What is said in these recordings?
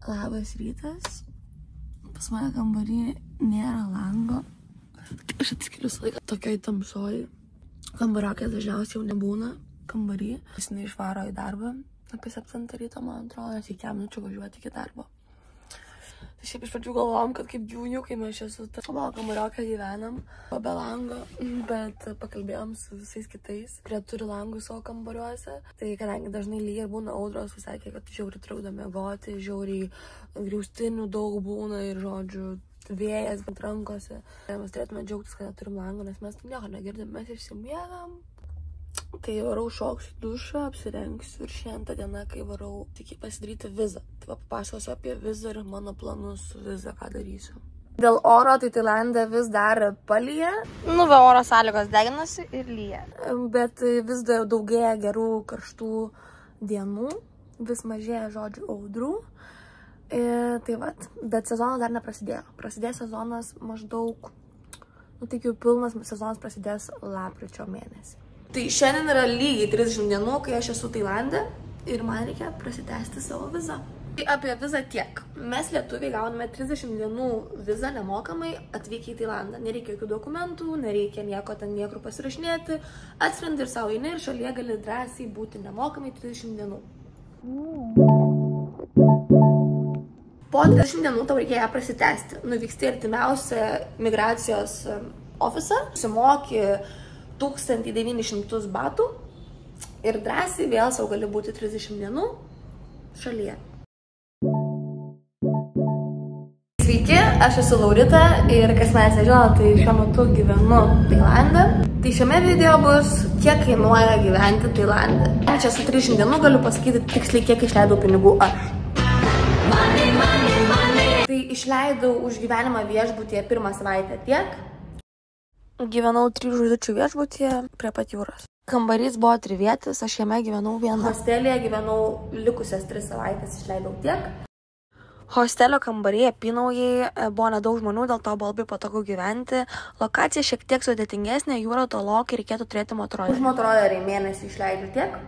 Labas rytas. Pas mane kambarį nėra lango. Aš atskiriu laiką tokioj tamsoj. Kambariokės dažniausiai jau nebūna kambarį. Jis neišvaro į darbą apie 7 ryto, man atrodo, nes iki 4 minučių važiuoti iki darbo. Tai šiaip iš pradžių galvojom, kad kaip gyvūniukai mes čia su mano kambariokė gyvenam, be lango, bet pakalbėjom su visais kitais, kurie turi langus savo kambariuose. Tai kadangi dažnai lyja ir būna audros, sakė, kad žiauriai trukdo miegoti, žiauriai griaustinių daug būna ir, žodžiu, vėjas rankose. Mes turėtume džiaugtis, kad neturim lango, nes mes nieko negirdim, mes išsimiegam. Tai varau šoksiu dušą, apsirengsiu ir šiandien tą dieną, kai varau tik pasidaryti vizą. Tai papasakosiu apie vizą ir mano planus su viza, ką darysiu. Dėl oro, tai Tailande vis dar palyja. Oro sąlygos deginasi ir lyja. Bet vis dar daugėja gerų karštų dienų, vis mažėja žodžių audrų. Tai vat, bet sezonas dar neprasidėjo. Prasidės sezonas maždaug, tik jau pilnas sezonas prasidės lapkričio mėnesį. Tai šiandien yra lygiai 30 dienų, kai aš esu Tailande ir man reikia prasitęsti savo vizą. Tai apie vizą tiek. Mes lietuviai gauname 30 dienų vizą nemokamai atvykę į Tailandą. Nereikia jokių dokumentų, nereikia nieko ten niekur pasirašinėti. Atskrendi ir savo eini ir šalyje gali drąsiai būti nemokamai 30 dienų. Po 30 dienų tau reikia ją prasitęsti. Nuvyksti artimiausią migracijos ofisą, susimoki 1900 batų ir drąsiai vėl sau gali būti 30 dienų šalyje. Sveiki, aš esu Laurita ir kas manęs nežino, tai šiuo metu gyvenu Tailande. Tai šiame video bus, kiek kainuoja gyventi Tailande. Čia su 30 dienų galiu pasakyti tiksliai, kiek išleidau pinigų aš. Tai išleidau už gyvenimą viešbutyje pirmą savaitę tiek. Gyvenau 3 žvaigždučių viešbutyje prie pat jūros. Kambarys buvo trivietis, aš jame gyvenau viena. Hostelėje gyvenau likusias 3 savaitės, išleidau tiek. Hostelio kambaryje apynaujai buvo nedaug žmonių, dėl to buvo labai patogu gyventi. Lokacija šiek tiek sudėtingesnė, jūra tolokai, reikėtų turėti motorolerį. Už motorolerį mėnesį išleidžiu tiek.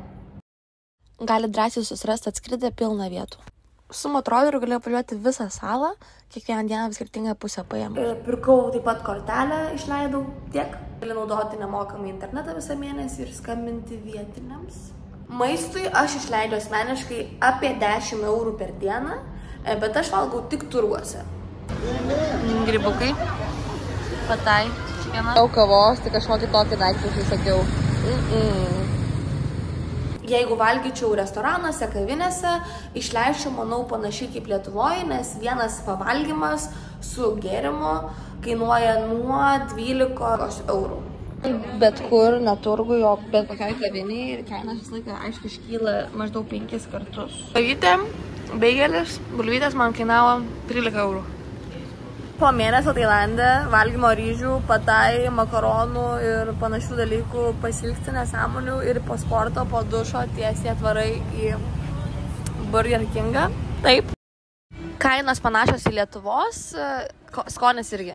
Gali drąsiai susirasti atskridę pilną vietų. Su motoroleriu galėjau pažiūrėti visą salą, kiekvieną dieną skirtingą pusę paėmų. Pirkau taip pat kortelę, išleidau tiek. Gali naudoti nemokamai internetą visą mėnesį ir skambinti vietiniams. Maistui aš išleidžiu asmeniškai apie 10 eurų per dieną, bet aš valgau tik turguose. Grybukai, patai, daug kavos, tik kažkokį tokį daiktą užsakiau. Jeigu valgyčiau restoranuose, kavinėse, išleisčiau, manau, panašiai kaip Lietuvoje, nes vienas pavalgymas su gėrimu kainuoja nuo 12 eurų. Bet kur, neturgui, o bet kokioj kaviniai ir kainas visą laiką, aišku, iškyla maždaug 5 kartus. Kavytė, beigelis, bulvytės man kainavo 13 eurų. Po mėnesio Tailande valgymo ryžių, patai, makaronų ir panašių dalykų pasilgti nesąmonių ir po sporto, po dušo tiesiai atvarai į Burger Kingą. Taip. Kainos panašios į Lietuvos, skonis irgi.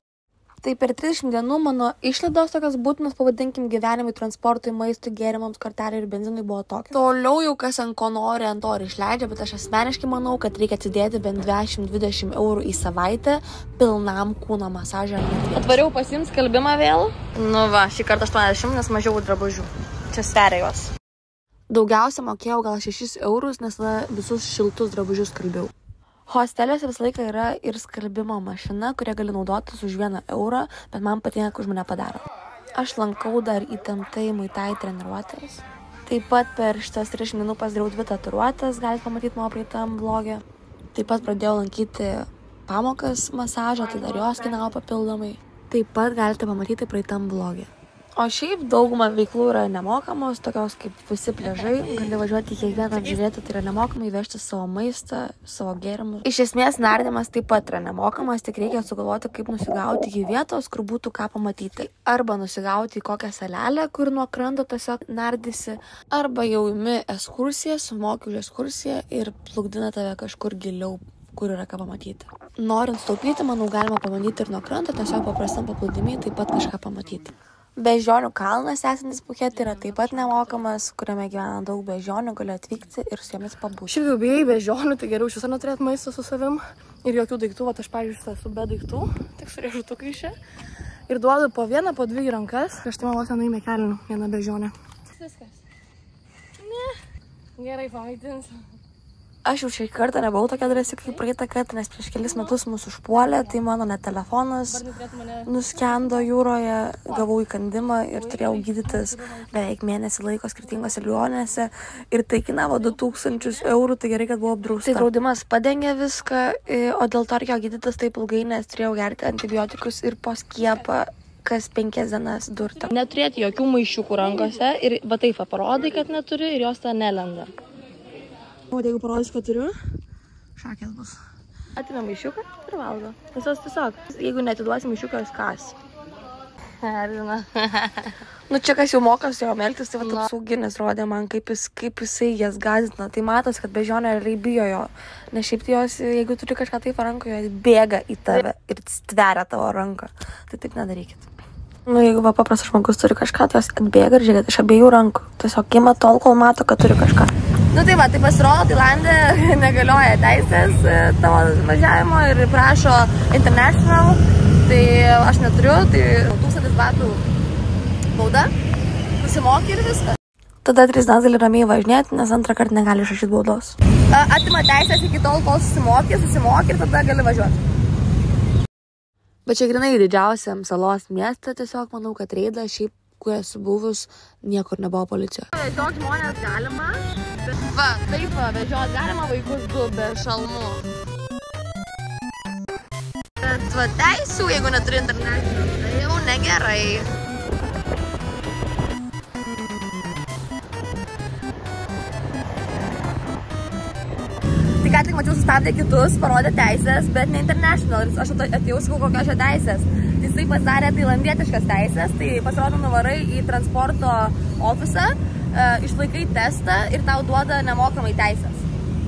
Tai per 30 dienų mano išlaidos tokios būtinos, pavadinkim, gyvenimui, transportui, maistui, gėrimams, kortelei ir benzinui buvo tokios. Toliau jau kas ant ko nori, ant to ir išleidžia, bet aš asmeniškai manau, kad reikia atsidėti bent 20 eurų į savaitę pilnam kūno masažą. Atvariau pasiimt skalbimą vėl. Nu va, šį kartą 80, nes mažiau drabužių. Čia sveria juos. Daugiausia mokėjau gal 6 eurus, nes visus šiltus drabužius skalbiau. Hosteliuose visą laiką yra ir skalbimo mašina, kurią gali naudotis už 1 eurą, bet man patinka, kai už mane padaro. Aš lankau dar įtemptai muay-thai treniruotės. Taip pat per šitas 30 dienų pasidariau 2 tatuiruotes, galite pamatyti mano praeitam vlogė. Taip pat pradėjau lankyti pamokas masažo, tai dar jos kainavo papildomai. Taip pat galite pamatyti praeitam vlogė. O šiaip dauguma veiklų yra nemokamos, tokios kaip visi pliažai, gali važiuoti į kiekvieną apžiūrėti, tai yra nemokamai vežti savo maistą, savo gėrimus. Iš esmės nardymas taip pat yra nemokamas, tik reikia sugalvoti, kaip nusigauti iki vietos, kur būtų ką pamatyti. Arba nusigauti į kokią salelę, kur nuo kranto tiesiog nardysi, arba jau imi ekskursiją, sumoki už ekskursiją ir plukdina tave kažkur giliau, kur yra ką pamatyti. Norint staupyti, manau, galima pamatyti ir nuo kranto, tiesiog paprastam paplūdimy taip pat kažką pamatyti. Beždžionių kalnas esantis Phuket yra taip pat nemokamas, kuriame gyvena daug beždžionių, gali atvykti ir su jomis pabūti. Šiaip jau bijai beždžionių, tai geriau iš viso neturėti maisto su savim ir jokių daiktų, aš pavyzdžiui esu be daiktų, tik su riešutukais čia. Ir duodu po vieną, po dvi rankas, aš tai malos nenuėmė kelnių, vieną beždžionę. Viskas. Ne. Gerai, pamaitinsiu. Aš jau šį kartą nebuvau tokia drąsi kaip praeitą kartą, nes prieš kelis metus mūsų užpuolė, tai mano net telefonas nuskendo jūroje, gavau įkandimą ir turėjau gydytis beveik mėnesį laiko skirtingose ligoninėse ir tai kainavo 2000 eurų, tai gerai, kad buvo apdrausta. Tai draudimas padengė viską, o dėl to reikėjo gydytis taip ilgai, nes turėjau gerti antibiotikus ir po skiepą kas 5 dienas durta. Neturėti jokių maišiukų rankose ir va taip parodai, kad neturi ir jos tą nelenda. O jeigu parodys, kad turiu, šakės bus. Atimė maišiuką ir valgo. Visos tiesiog. Jeigu netiduosi maišiuką, jis kas. Erzina. Nu čia kas jau mokas jo melktis, tai va toks sauginis rodė man, kaip jisai jas gąsdina. Tai matos, kad beždžionė realiai bijo jo. Nes šiaip tai jos, jeigu turi kažką taip rankoje, jos bėga į tave ir stveria tavo ranką. Tai taip nedarykit. Nu jeigu va paprastas žmogus turi kažką, tai jos atbėga ir žiūrėt iš abiejų rankų. Tiesiog ima tol, kol mato, kad turi kažką. Nu tai va, tai pasirodo, Tailande negalioja teisės tavo važiavimo ir prašo international, tai aš neturiu, tai 1000 batų bauda, susimoki ir viską. Tada 3 dienas gali ramiai važinėti, nes antrą kartą negali išrašyti baudos. Atima teisės iki tol, kol susimoki ir tada gali važiuoti. Bet čia grinai didžiausiam salos miestą, tiesiog manau, kad reidą šiaip, kuo esu buvus, niekur nebuvo policijos. Vežiot žmonės galima. Va, taip, vežiot galima vaikus 2 be šalmų. Bet va, teisių, jeigu neturi interneto, tai jau negerai. Tai ką tik mačiau, sustabdė kitus, parodė teisės, bet ne international. Ir aš atėjau, sakau, kokios čia teisės. Tai jisai pasidarė tailandietiškas teisės, tai pasirodo nuvarai į transporto ofisą, išlaikai testą ir tau duoda nemokamai teisės.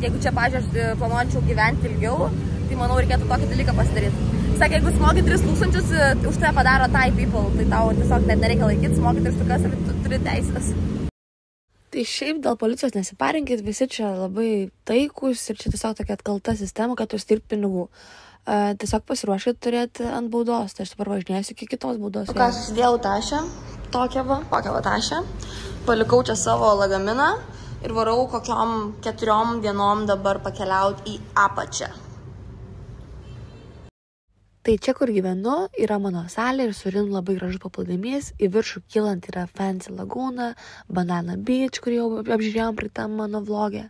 Jeigu čia, pažiūrėjau, planuojančiau gyventi ilgiau, tai manau reikėtų tokį dalyką pasidaryti. Sakė, jeigu smogi 3000, už tai padaro Thai people, tai tau tiesiog net nereikia laikyti, smogi 3 ir tu turi teisės. Tai šiaip dėl policijos nesiparinkit, visi čia labai taikus ir čia tiesiog tokia atkalta sistema, kad uždirbt pinigų. Tiesiog pasiruoškit turėti ant baudos, tai aš dabar važinėsiu iki kitos baudos. Ką, susidėjau tašę, tokią va tašę, palikau čia savo lagaminą ir varau kokiom 4 dienom dabar pakeliauti į apačią. Tai čia, kur gyvenu, yra mano salė ir surin labai gražus paplūdimys. Į viršų kylant yra Fancy Laguna, Banana Beach, kurį jau apžiūrėjom pritam mano vlogė.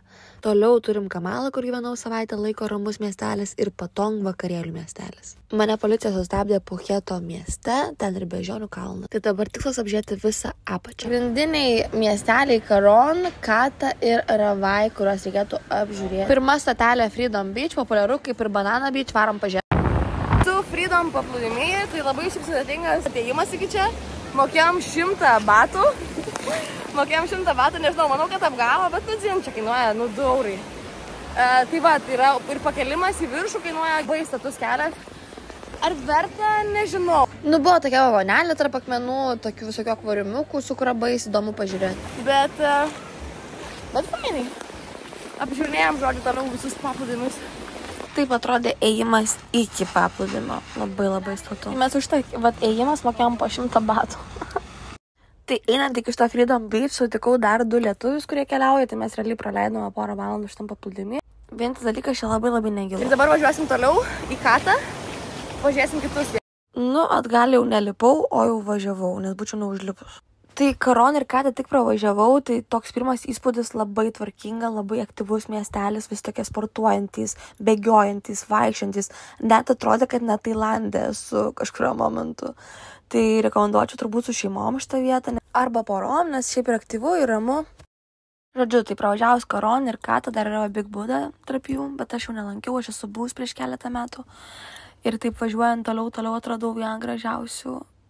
Toliau turim Kamalą, kur gyvenau savaitę laiko, ramus miestelis, ir Patong vakarėlių miestelis. Mane policija sustabdė Phuketo mieste, ten ir beždžionių kalną. Tai dabar tikslas apžiūrėti visą apačią. Pagrindiniai miesteliai Karon, Kata ir Ravai, kuriuos reikėtų apžiūrėti. Pirma stotelė Freedom Beach, populiaru kaip ir Banana Beach, varom pažiūrėti. Freedom paplūdimyje, tai labai šiaip sudėtingas atėjimas iki čia. Mokėjom 100 batų. Nežinau, manau, kad apgavo, bet dzin, čia kainuoja 2 eurai. Tai va, tai yra ir pakelimas į viršų kainuoja baistatus kelias. Ar verta, nežinau. Nu, buvo tokia vagonelė tarp akmenų, tokių visokių akvariumiukų, su kuria bais įdomu pažiūrėti. Bet fainai. Apžiūrinėjom, žodžiu, toliau visus paplūdimius. Taip atrodė ėjimas iki paplūdimio. Labai statu. Mes už tai, ėjimas mokėjom po 100 batų. Tai einant iki šito Freedom Beach, sutikau dar 2 lietuvius, kurie keliauja, tai mes realiai praleidome porą valandų šitam paplūdimį. Vienas dalykas čia labai negilus. Ir dabar važiuosim toliau į Katą, važiuosim kitus. Nu, atgal jau nelipau, o jau važiavau, nes būčiau neužlipus. Tai Karon ir Katą tik pravažiavau, tai toks pirmas įspūdis labai tvarkinga, labai aktyvus miestelis, vis tokie sportuojantys, bėgiojantys, vaikščiantys. Net atrodė, kad net Tailande esu kažkurio momentu. Tai rekomenduočiau turbūt su šeimom šitą vietą, arba porom, nes šiaip ir aktyvu ir ramu. Žodžiu, tai pravažiavus Karon ir Katą, dar yra Big Buddha tarp jų, bet aš jau nelankiau, aš esu buvus prieš keletą metų. Ir taip važiuojant toliau atradau vieną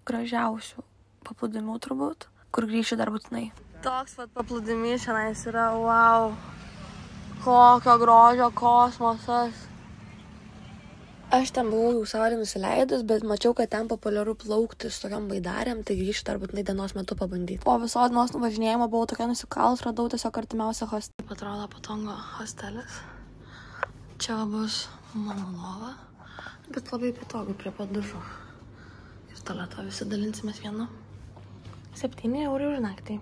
gražiausių paplūdimių turbūt, kur grįšiu dar būtinai. Toks paplūdimys šiandien yra, wow, kokio grožio kosmosas. Aš ten buvau jau saulė nusileidus, bet mačiau, kad ten populiaru plaukti su tokiam baidarėm, tai grįžti dar būtinai dienos metu pabandyti. Po viso dienos nuvažinėjimo buvau tokia nusikalus, radau tiesiog artimiausią hostelį. Taip atrodo Patongo hostelis. Čia bus mano lova, bet labai patogu prie pat dušo. Ir tualeto visi dalinsimės vienu. 7 eurų už naktį.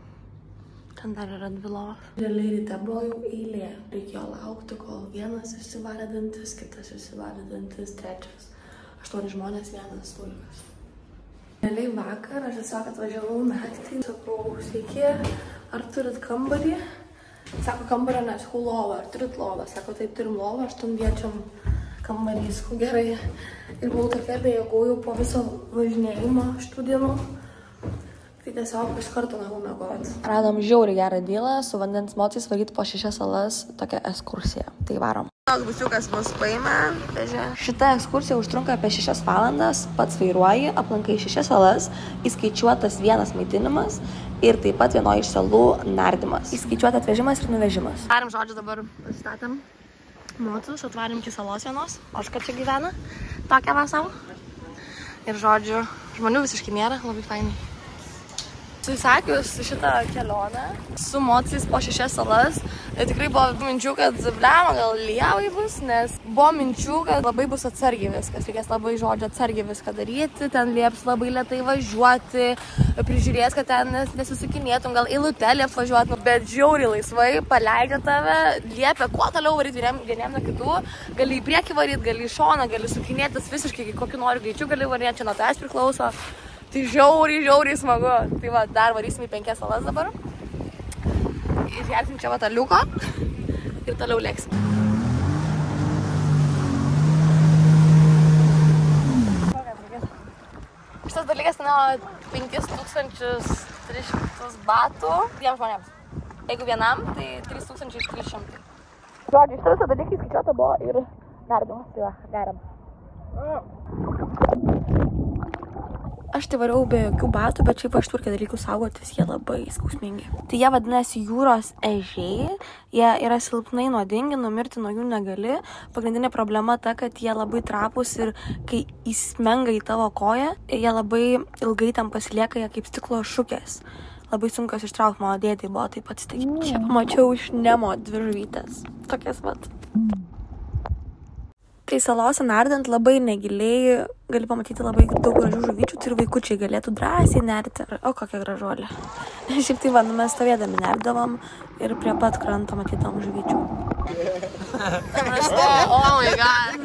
Ten dar yra 2 lovos. Realiai ryte buvo jau eilė. Reikėjo laukti, kol vienas išsivalė dantis, kitas išsivalė dantis, trečias. 8 žmonės, vienas stulkas. Realiai vakar aš tiesiog atvažiavau naktį. Sakau, sveiki, ar turit kambarį? Sako, kambario nesakau lovą, ar turit lovą? Sako, taip, turim lovą, 8 viečiam kambarį. Sakau, gerai. Ir buvau tokia bejėgau po viso važinėjimo šitų dienų. Tai tiesiog iš karto navau mėgoti. Radom žiauriai gerą dylą su vandens mocais varyti po 6 salas tokią ekskursiją. Tai varom. Bučiukas mus paėmė. Šita ekskursija užtrunka apie 6 valandas. Pats vairuoji, aplankai 6 salas, įskaičiuotas vienas maitinimas ir taip pat vienoje iš salų nardymas. Įskaičiuota atvežimas ir nuvežimas. Atvarėm, žodžiu, dabar statėm mocus, atvarėm iki salos vienos. Oška čia gyvena. Tokią va savo. Ir žodžiu, žmonių visiškai nėra, labai fainai. Susakius šitą kelionę su mocais po 6 salas, tikrai buvo minčių, kad blema gal lievai bus, nes buvo minčių, kad labai bus atsargiai viskas, reikės labai žodžio atsargiai viską daryti, ten lieps labai lėtai važiuoti, prižiūrės, kad ten nesisukinėtum, gal eilute lieps važiuoti, bet žiauriai laisvai paleidžia tave, liepia kuo toliau varyti vieniem nuo kitų, gali į priekį varyti, gali į šoną, gali sukinėtis visiškai kokiu nori greičiu, gali varyti, čia nuo tavęs priklauso. Tai žiauriai smagu. Tai va, dar varysim į 5 salas dabar. Išgersim čia va tą liuko ir toliau lėksim. Šitas dalykas kainuoja 5300 batų 2 žmonėms. Jeigu vienam, tai 3300. Žodžiu, šitą visą dalyką įskaičiuota buvo ir nardymas. Tai va, geriam. Aš tai variau be jokių batų, bet šiaip aš turiu dalykų saugotis, jie labai skausmingi. Tai jie vadinasi jūros ežiai, jie yra silpnai nuodingi, numirti nuo jų negali. Pagrindinė problema ta, kad jie labai trapūs ir kai įsmenga į tavo koją, jie labai ilgai ten pasilieka, jie kaip stiklo šukės. Labai sunkas ištraukti, mano dėdai buvo taip atsitikti. Čia pamačiau iš Nemo 2 žuvytės. Tokias vat. Tai salose nardant labai negiliai gali pamatyti labai daug gražių žuvyčių, tai ir vaikučiai galėtų drąsiai nerti. O kokia gražuolė. Šiaip tai va, mes stovėdami nerdavom ir prie pat kranto matydavom žuvyčių. Oh my god.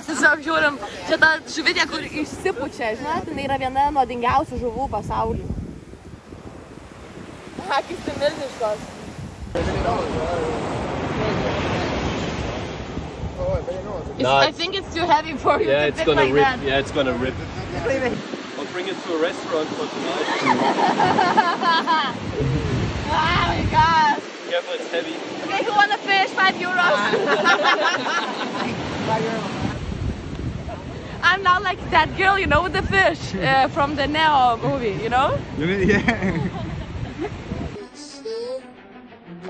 Tiesiog žiūrim, čia ta žuvytė, kur išsipučia, žinot, jinai yra viena nuodingiausių žuvų pasaulyje. Akys tai milžiniškos. I think it's too heavy for you to pick like that. Yeah, it's gonna rip. I'll bring it to a restaurant for tonight. Oh my god. Careful, it's heavy. Okay, who want a fish? 5 euros. I'm not like that girl, you know, with the fish from the Neo movie, you know? Yeah.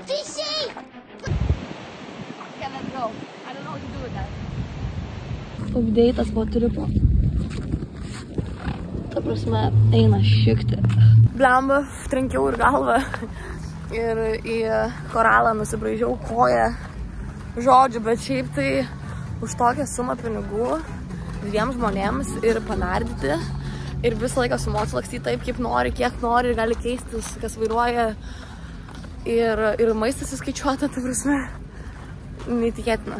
Fishy! Okay, let's go. I don't know what to do with that. Updeitas po tripo. Ta prasme, eina šikti. Blemba, trenkiau ir galvą. Ir į koralą nusibraižiau koją. Žodžiu, bet šiaip tai už tokią sumą pinigų 2 žmonėms ir panardyti. Ir visą laiką su mocu lakstyti taip, kaip nori, kiek nori ir gali keistis, kas vairuoja. Ir maistas įskaičiuota, ta prasme. Neįtikėtina.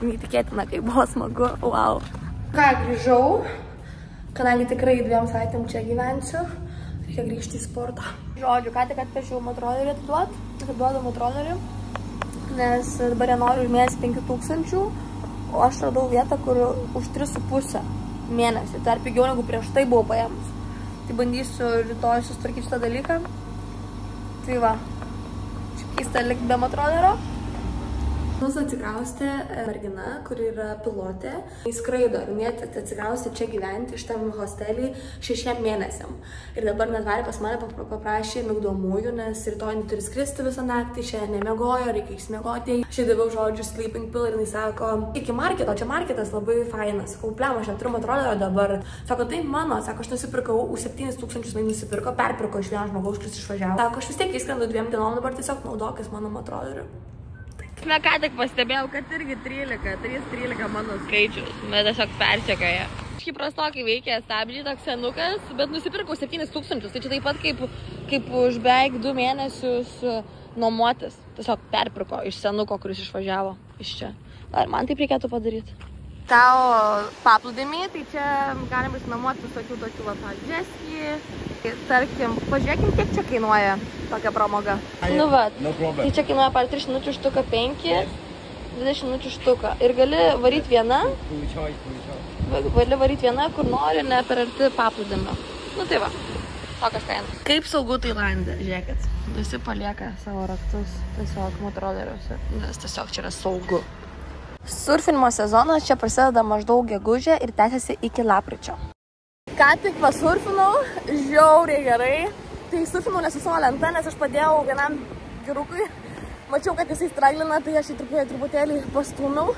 Neįtikėtina, kaip buvo smagu. Wow. Ką, grįžau, kadangi tikrai 2 savaitėm čia gyvensiu, reikia grįžti į sportą. Žodžiu, ką tik atpešiau motrolerį atiduodu motrolerį, nes dabar jie nori už mėnesį 5000, o aš radau vietą, kur už 3,5 mėnesį. Tai ar pigiau negu prieš tai buvau paėmus. Tai bandysiu rytoj susitvarkyti šitą dalyką. Tai va, čia keista likti be motrolerio. Mūsų atsikraustė mergina, kuri yra pilotė. Jis skraido ir net atsikraustė čia gyventi šitam hostelį 6 mėnesiam. Ir dabar net varė pas mane paprašė migdomųjų, nes rytoj turi skristi visą naktį, šiandien nemiegojo, reikia išsimiegoti. Aš daviau žodžių sleeping pill ir jis sako, iki marketo, čia marketas labai fainas. Sakau, pliam, aš neturiu motorollerio dabar. Sako, tai mano, sako, aš nusipirkau, už 7000 jinai nusipirko, perpirko iš vieno žmogaus, kuris išvažiavo. Sako, aš vis tiek įskrendu 2 dienom, dabar tiesiog naudokis mano motoroleriu. Mes ką tik pastebėjau, kad irgi 3-13 mano skaičius, bet tiesiog persekioja. Kažkaip prastokai veikia stabdžiai, toks senukas, bet nusipirkau 7000, tai čia taip pat kaip už beveik 2 mėnesius nuomotis. Tiesiog perpirko iš senuko, kuris išvažiavo iš čia. Ar man taip reikėtų padaryti? Tau paplūdimį, tai čia galima išnuomoti visokių tokių džeskį. Tarkim, pažiūrėkim, kiek čia kainuoja tokia pramoga. Nu va, tai čia kainuoja par 3 minučių štuką 5, 20 minučių štuką. Ir gali varyti vieną, kur nori, ne per arti paplūdimio. Nu tai va, tokios kainos. Kaip saugu Tailande, žiūrėkit. Visi palieka savo raktus tiesiog motoroleriuose, nes tiesiog čia yra saugu. Surfinimo sezonas čia prasideda maždaug gegužę ir tęsiasi iki lapkričio. Ką tik pasurfinau, žiauriai gerai. Tai surfinau ne su savo lenta, nes aš padėjau vienam vyrukui. Mačiau, kad jisai straglina, tai aš jį truputėlį pastūmiau.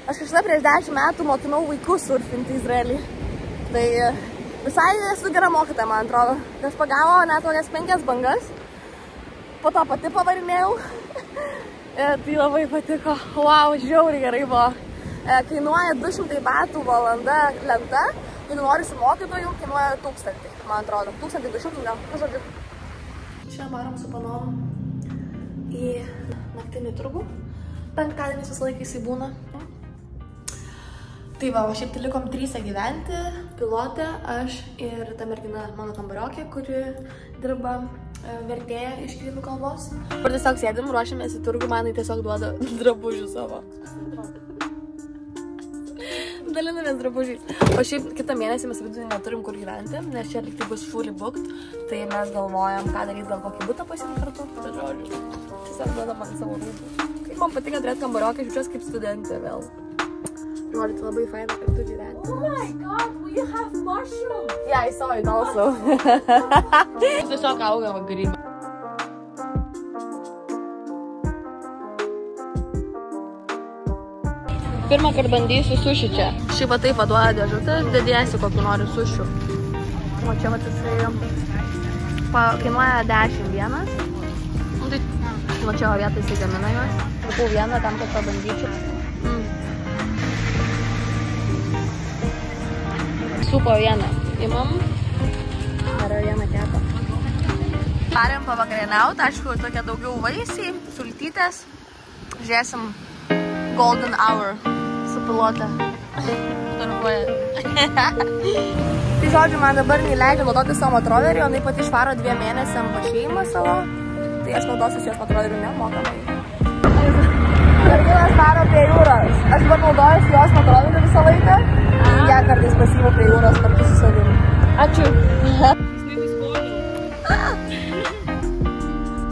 Aš kažkada prieš 10 metų mokinau vaikus surfinti Izraelį. Tai visai esu gera mokytoja, man atrodo. Kas pagavo net tokias 5 bangas. Po to pati pavarinėjau. Tai labai patiko. Wow, žiauriai gerai buvo. Kainuoja 200 batų valanda lenta. Jeigu nori su mokytoju, kainuoja 1000, man atrodo. 1200 gal, žodžiu. Čia varom su panom į naktinį turgų. Penktadienis visą laiką jisai būna. Tai va, o šiaip tai likom 3 gyventi. Pilotė, aš ir ta mergina mano kambariokė, kuri dirba vertėja iš kinų kalbos. Ir tiesiog sėdim, ruošiamės į turgų, manai tiesiog duoda drabužių savo. Dalinamės drabužiais. O šiaip kitą mėnesį mes vidurį neturim kur gyventi, nes čia liktai bus fully booked. Tai mes galvojam, ką daryti, gal kokį butą pasiimti kartu. Bet žodžiu, tiesiog duoda man savo rūbų. Kaip man patinka turėti kambariokę, aš jaučiuosi kaip studentė vėl. Žodžiu, tai labai faina kartu gyventi. Oh my god, we have mushrooms! Yeah, I saw it also. Tiesiog auga grybą. Pirmą kartą bandysiu suši čia. Šiaip va taip vaduoja dėžutės, dėdėsi kokį nori sušių. O čia va jisai kainuoja 10 vienas. Nu tai va čia vietą jisai gamina juos. Kupau vieną tam, kad pabandyčiau. Supo vieną imam. Dar vieną kepą. Parėm pavakarieniauti, aišku, tokia daugiau vaisiai, sultytės. Žiūrėsim Golden Hour su pilotė. Darbuoja. Tai žodžiu, man dabar neįleidžia naudoti savo motorollerį, o jinai pati išvaro 2 mėnesiam pašėjimą savo. Tai aš naudosiu jos motorollerį nemokamai. Merginas varo prie jūros. Aš dabar naudojusi jos motorollerį visą laiką. Ja kartais pasiimu prie jūros kartu su savimi. Ačiū.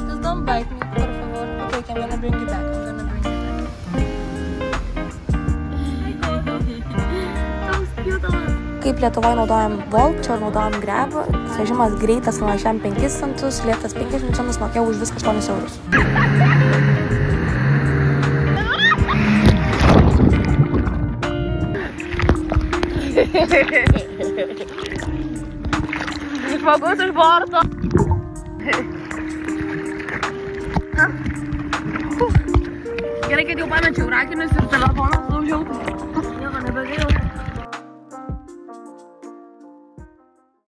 Just don't bite me, por favor. Okay, I'm gonna bring you back. Kaip Lietuvoje naudojam Bolt, čia naudojam Grab. Vežimas greitas, nuvažiavam 5 centus, lėtas 5 centus, mokėjau už viską 8 eurus. Žmogus iš borto. Gerai, kad jau pamečiau rakinius ir telefoną sulaužiau. Nieko nebegalėjau.